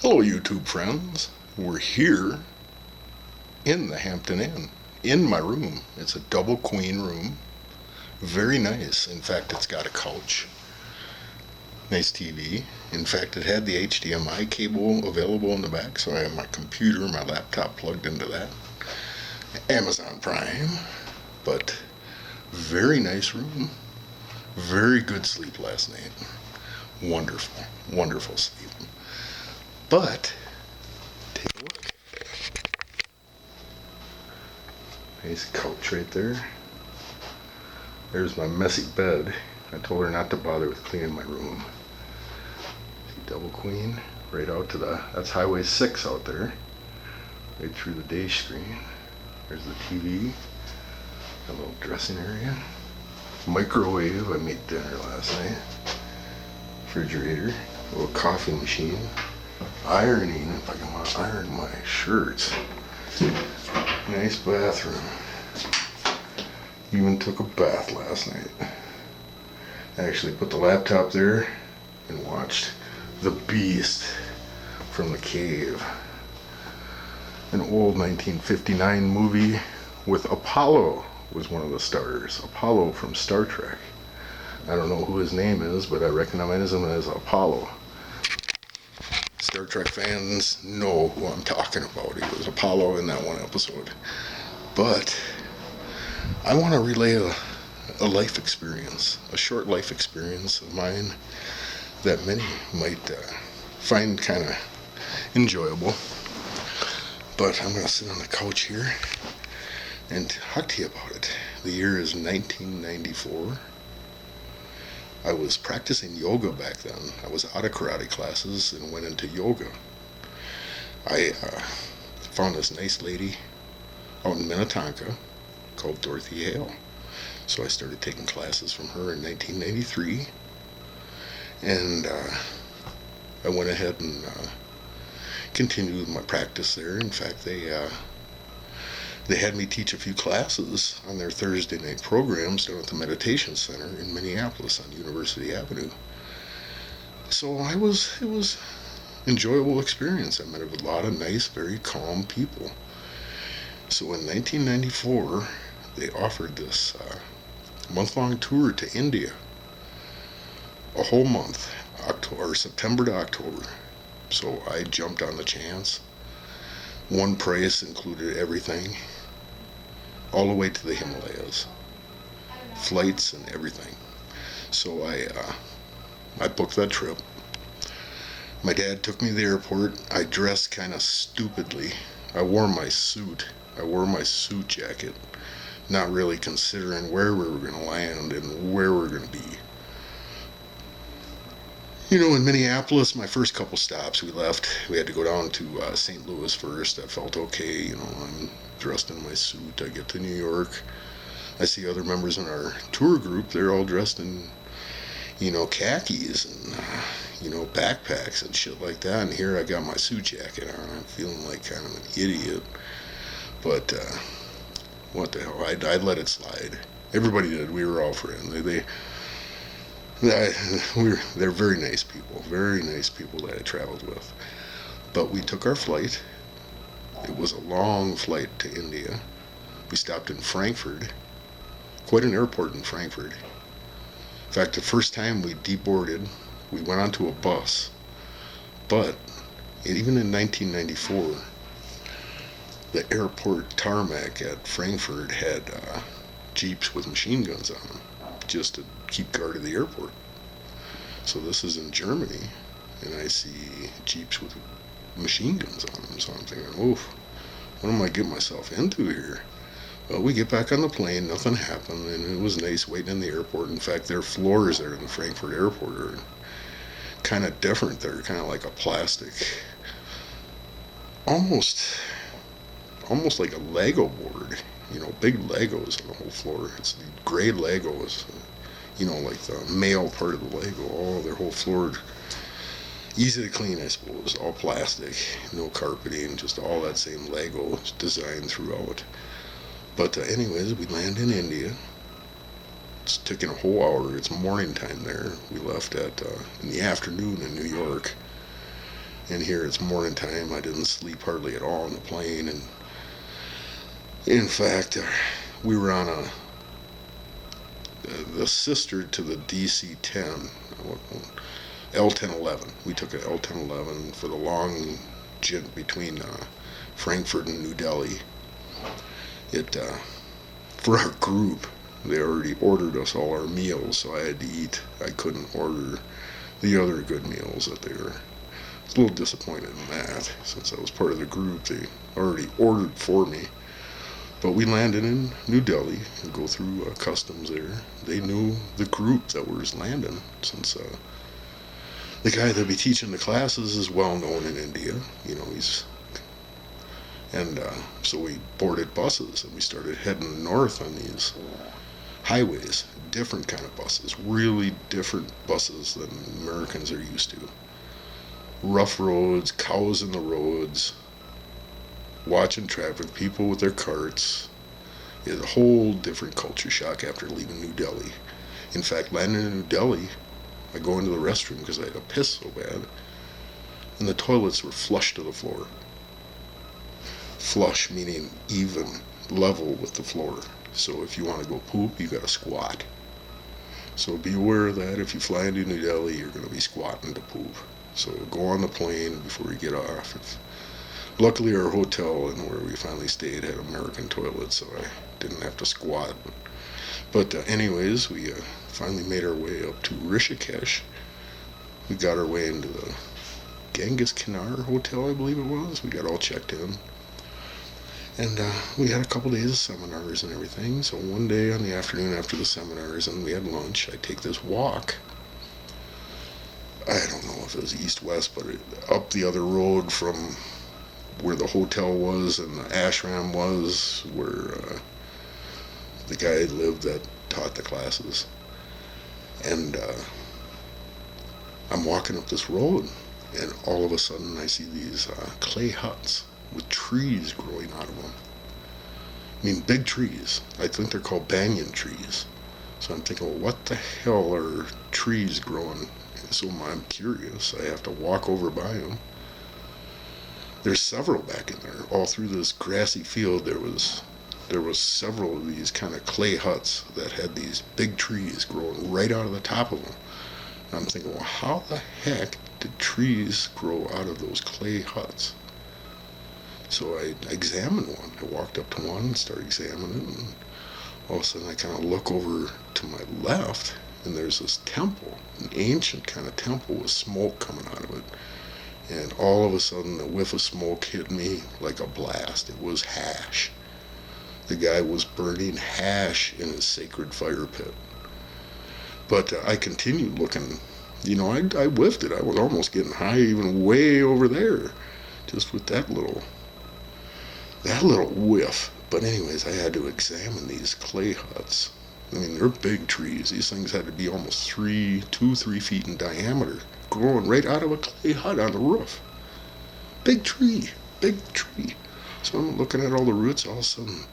Hello, YouTube friends. We're here in the Hampton Inn, in my room. It's a double queen room. Very nice. In fact, it's got a couch. Nice TV. In fact, it had the HDMI cable available in the back, so I have my computer, my laptop plugged into that. Amazon Prime. But very nice room. Very good sleep last night. Wonderful, wonderful sleep. But take a look. Nice couch right there. There's my messy bed. I told her not to bother with cleaning my room. See, double queen, right out to that's Highway 6 out there. Right through the day screen. There's the TV. A little dressing area. Microwave, I made dinner last night. Refrigerator. A little coffee machine. Ironing, if I can want to iron my shirts. Nice bathroom. Even took a bath last night. Actually put the laptop there and watched The Beast from the Cave. An old 1959 movie with Apollo was one of the stars. Apollo from Star Trek. I don't know who his name is, but I recognize him as Apollo. Star Trek fans know who I'm talking about. He was Apollo in that one episode. But I want to relay a life experience, a short life experience of mine that many might find kind of enjoyable. But I'm going to sit on the couch here and talk to you about it. The year is 1994. I was practicing yoga back then. I was out of karate classes and went into yoga. I found this nice lady out in Minnetonka called Dorothy Hale. So I started taking classes from her in 1993. And I went ahead and continued my practice there. In fact, they had me teach a few classes on their Thursday night programs down at the Meditation Center in Minneapolis on University Avenue. So it was enjoyable experience. I met a lot of nice, very calm people. So in 1994, they offered this month-long tour to India. A whole month, September to October. So I jumped on the chance. One price included everything, all the way to the Himalayas, flights and everything. So I booked that trip. My dad took me to the airport. I dressed kind of stupidly. I wore my suit jacket, not really considering where we were going to land and where we were going to be. You know, in Minneapolis, my first couple stops, we had to go down to St. Louis first. I felt okay, you know, I'm dressed in my suit. I get to New York. I see other members in our tour group. They're all dressed in, you know, khakis and, you know, backpacks and shit like that. And here I got my suit jacket on. I'm feeling like kind of an idiot. But, what the hell, I let it slide. Everybody did. We were all friends. They're very nice people that I traveled with. But we took our flight. It was a long flight to India. We stopped in Frankfurt, quite an airport in Frankfurt. In fact, the first time we deboarded, we went onto a bus. But even in 1994, the airport tarmac at Frankfurt had jeeps with machine guns on them, just to keep guard of the airport. So this is in Germany, and I see jeeps with machine guns on them. So I'm thinking, oof, what am I getting myself into here? Well, we get back on the plane, nothing happened, and it was nice waiting in the airport. In fact, their floors there in the Frankfurt airport are kind of different. They're kind of like a plastic, almost like a Lego board, you know, big Legos on the whole floor. It's the gray Legos, you know, like the male part of the Lego. Oh, their whole floor, easy to clean, I suppose. All plastic, no carpeting, just all that same Lego design throughout. But anyways, we land in India. It's taking a whole hour. It's morning time there. We left in the afternoon in New York. And here it's morning time. I didn't sleep hardly at all on the plane. And in fact, we were on the sister to the DC-10, L-1011. We took an L-1011 for the long jaunt between Frankfurt and New Delhi. For our group, they already ordered us all our meals, so I had to eat. I couldn't order the other good meals that they were. I was a little disappointed in that, since I was part of the group. They already ordered for me. But we landed in New Delhi and go through customs there. They knew the group that was landing, since the guy that'd be teaching the classes is well known in India. So we boarded buses and we started heading north on these highways, different kind of buses, really different buses than Americans are used to. Rough roads, cows in the roads, watching traffic, people with their carts. It's a whole different culture shock after leaving New Delhi. In fact, landing in New Delhi, I go into the restroom because I had to piss so bad, and the toilets were flush to the floor. Flush meaning even, level with the floor. So if you want to go poop, you gotta squat. So be aware of that. If you fly into New Delhi, you're gonna be squatting to poop. So go on the plane before you get off. Luckily, our hotel and where we finally stayed had American toilets, so I didn't have to squat. But anyways, we finally made our way up to Rishikesh. We got our way into the Genghis Khanar Hotel, I believe it was. We got all checked in. And we had a couple days of seminars and everything. So one day on the afternoon after the seminars and we had lunch, I take this walk. I don't know if it was east-west, but up the other road from where the hotel was and the ashram was, where the guy lived that taught the classes. And I'm walking up this road, and all of a sudden I see these clay huts with trees growing out of them. I mean, big trees. I think they're called banyan trees. So I'm thinking, well, what the hell are trees growing? So I'm curious. I have to walk over by them. There's several back in there. All through this grassy field, there was several of these kind of clay huts that had these big trees growing right out of the top of them. And I'm thinking, well, how the heck did trees grow out of those clay huts? So I examined one. I walked up to one and started examining it, and all of a sudden I kind of look over to my left, and there's this temple, an ancient kind of temple with smoke coming out of it. And all of a sudden the whiff of smoke hit me like a blast. It was hash. The guy was burning hash in his sacred fire pit. But I continued looking. I whiffed it. I was almost getting high, even way over there, just with that little whiff. But anyways, I had to examine these clay huts. I mean, they're big trees. These things had to be almost 3 feet in diameter, growing right out of a clay hut on the roof. Big tree. So I'm looking at all the roots. All of a sudden,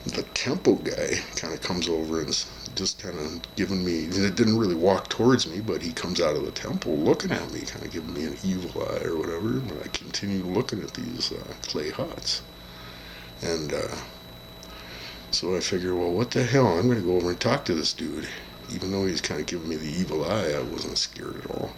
the temple guy kind of comes over and is just kind of giving me, it didn't really walk towards me, but he comes out of the temple looking at me, kind of giving me an evil eye or whatever. But I continue looking at these clay huts. And so I figure, well, what the hell? I'm going to go over and talk to this dude. Even though he's kind of giving me the evil eye, I wasn't scared at all.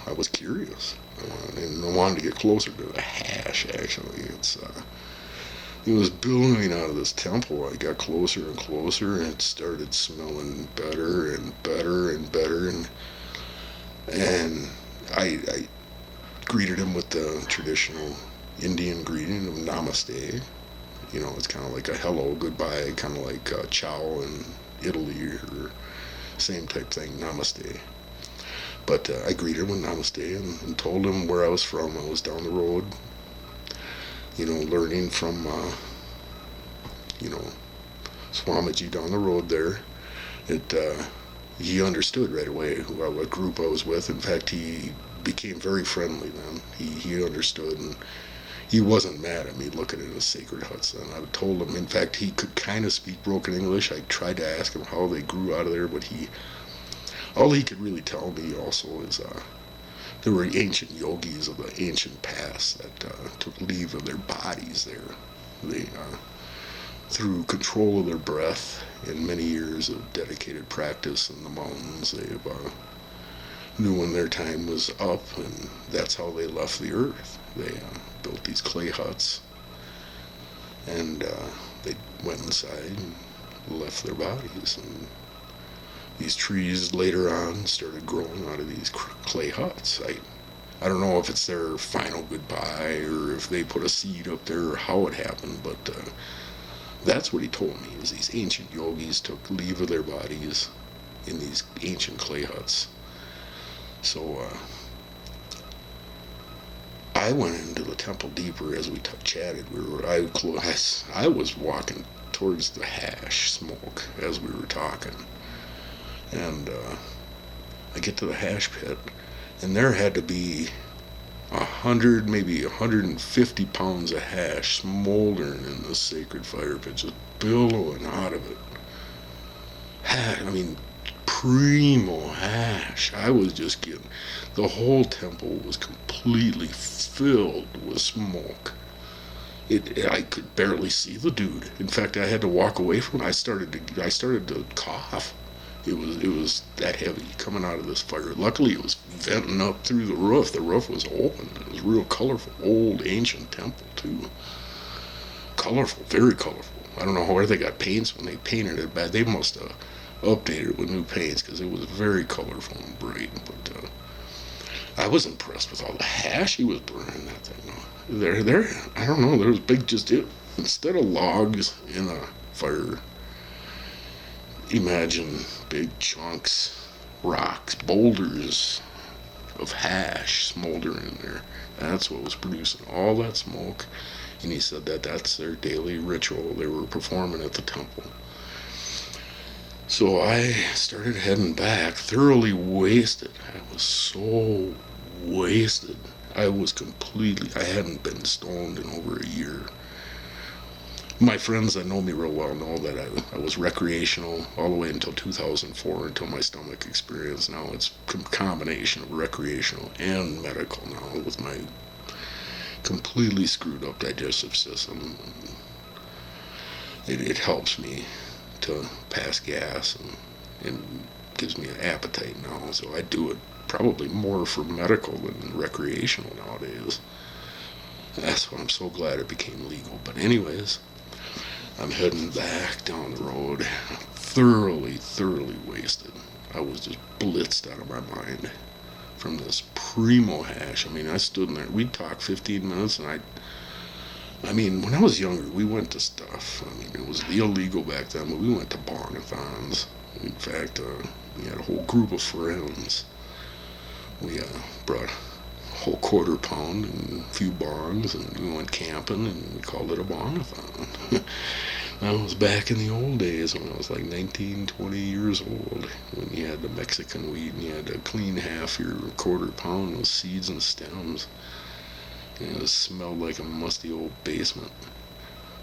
I was curious. I wanted to get closer to the hash, actually. It was billowing out of this temple. I got closer and closer, and it started smelling better and better and better. And I greeted him with the traditional Indian greeting of namaste. It's kind of like a hello, goodbye, kind of like ciao in Italy, or same type thing, namaste. But I greeted him with namaste and told him where I was from. I was down the road, learning from, Swamiji down the road there. He understood right away what group I was with. In fact, he became very friendly then. He understood, and he wasn't mad at me looking at his sacred huts then. I told him, in fact, he could kind of speak broken English. I tried to ask him how they grew out of there, but All he could really tell me also is there were ancient yogis of the ancient past that took leave of their bodies there. They, through control of their breath and many years of dedicated practice in the mountains, they knew when their time was up, and that's how they left the earth. They built these clay huts, and they went inside and left their bodies. And these trees later on started growing out of these clay huts. I don't know if it's their final goodbye or if they put a seed up there or how it happened, but that's what he told me, is these ancient yogis took leave of their bodies in these ancient clay huts. So I went into the temple deeper as we chatted. I was walking towards the hash smoke as we were talking, and I get to the hash pit, and there had to be 100, maybe 150 pounds of hash smoldering in the sacred fire pit, just billowing out of it. I mean, primo hash. I was just getting, the whole temple was completely filled with smoke. I could barely see the dude. In fact, I had to walk away from it. I started to cough. It was that heavy coming out of this fire. Luckily, it was venting up through the roof. The roof was open. It was real colorful, old ancient temple too. Colorful, very colorful. I don't know where they got paints when they painted it, but they must have updated it with new paints because it was very colorful and bright. But I was impressed with all the hash he was burning that thing. There, I don't know. There was big, instead of logs in a fire, imagine big chunks, rocks, boulders of hash smoldering there. That's what was producing all that smoke. And he said that that's their daily ritual they were performing at the temple. So I started heading back, thoroughly wasted. I was so wasted. I hadn't been stoned in over a year. My friends that know me real well know that I was recreational all the way until 2004, until my stomach experience. Now it's a combination of recreational and medical now with my completely screwed up digestive system. It helps me to pass gas and gives me an appetite now. So I do it probably more for medical than recreational nowadays. That's why I'm so glad it became legal. But anyways, I'm heading back down the road, thoroughly wasted. I was just blitzed out of my mind from this primo hash. I mean, I stood in there. We'd talk 15 minutes, and I mean, when I was younger, we went to stuff. I mean, it was illegal back then, but we went to bong-a-thons. In fact, we had a whole group of friends. We brought a whole quarter pound and a few bongs, and we went camping, and we called it a bong-a-thon. That was back in the old days when I was like 19, 20 years old, when you had the Mexican weed and you had to clean half your quarter pound with seeds and stems. And it smelled like a musty old basement.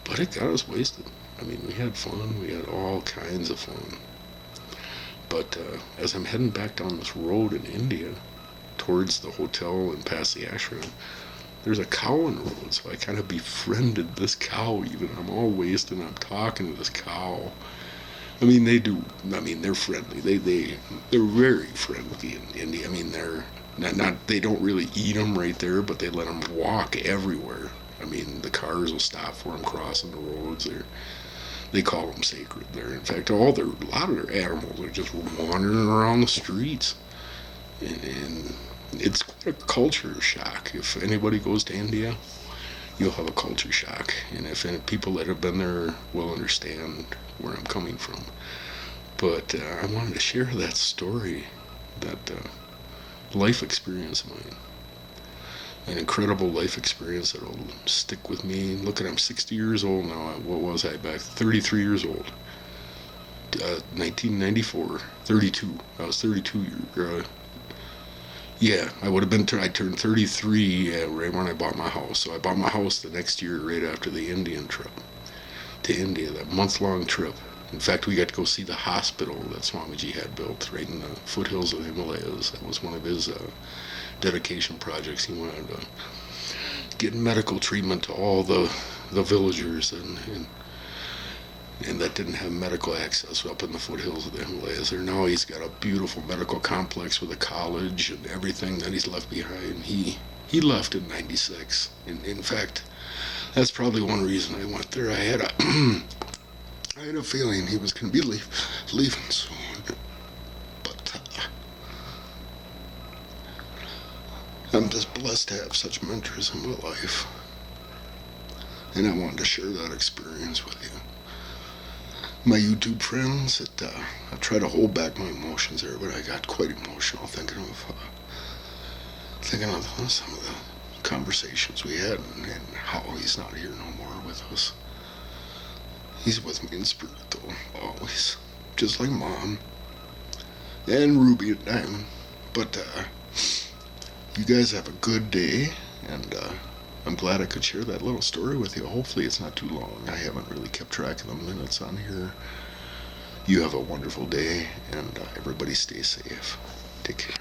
But it got us wasted. I mean, we had fun. We had all kinds of fun. But as I'm heading back down this road in India, towards the hotel and past the ashram, there's a cow in the road, so I kind of befriended this cow even. I'm all wasted and I'm talking to this cow. I mean, they're friendly. They're very friendly in India. I mean, they're they don't really eat them right there, but they let them walk everywhere. I mean, the cars will stop for them crossing the roads. They call them sacred there. In fact, a lot of their animals are just wandering around the streets. And it's quite a culture shock. If anybody goes to India, you'll have a culture shock. And if any people that have been there will understand where I'm coming from. But I wanted to share that story, that life experience of mine. An incredible life experience that'll stick with me. Look, I'm 60 years old now. What was I back? 33 years old. 1994. 32. I was 32 years. Yeah, I turned 33 right when I bought my house. So I bought my house the next year right after the Indian trip to India, that month-long trip. In fact, we got to go see the hospital that Swamiji had built right in the foothills of the Himalayas. That was one of his dedication projects. He wanted to get medical treatment to all the villagers and that didn't have medical access up in the foothills of the Himalayas. There now he's got a beautiful medical complex with a college and everything that he's left behind. He left in '96. In fact, that's probably one reason I went there. I had a feeling he was going to be leaving soon. But I'm just blessed to have such mentors in my life. And I wanted to share that experience with you. My YouTube friends, I try to hold back my emotions there, but I got quite emotional thinking of some of the conversations we had and how he's not here no more with us. He's with me in spirit, though, always, just like Mom and Ruby and Diamond. But you guys have a good day, and I'm glad I could share that little story with you. Hopefully it's not too long. I haven't really kept track of the minutes on here. You have a wonderful day, and everybody stay safe. Take care.